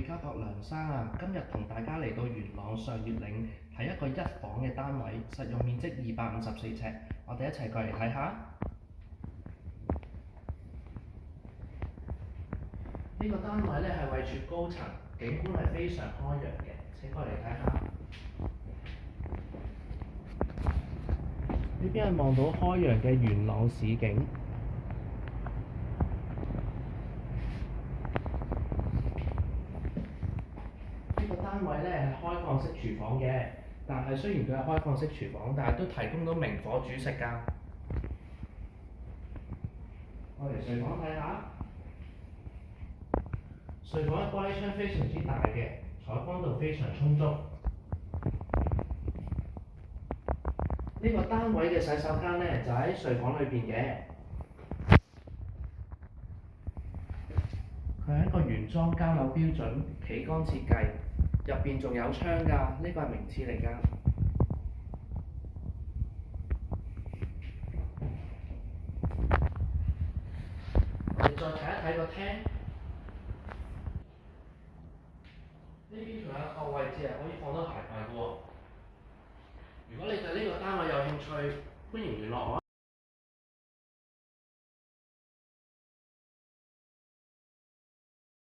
家學梁生啊，今日同大家嚟到元朗上月嶺睇一個一房嘅單位，實用面積254尺，我哋一齊過嚟睇下。呢個單位咧係位處高層，景觀係非常開揚嘅，請過嚟睇下。呢邊係望到開揚嘅元朗市景。呢個單位咧係開放式廚房嘅，但係雖然佢係開放式廚房，但係都提供到明火煮食㗎。我嚟睡房睇下，睡房嘅玻璃窗非常之大嘅，採光度非常充足。呢個單位嘅洗手間咧就喺睡房裏邊嘅，佢係一個原裝交樓標準企缸設計，入邊仲有窗㗎，呢個係名廁嚟㗎。我哋再睇一睇個廳，呢邊仲有一個位置係可以放到鞋櫃嘅喎。如果你對呢個單位有興趣，歡迎聯絡我啊！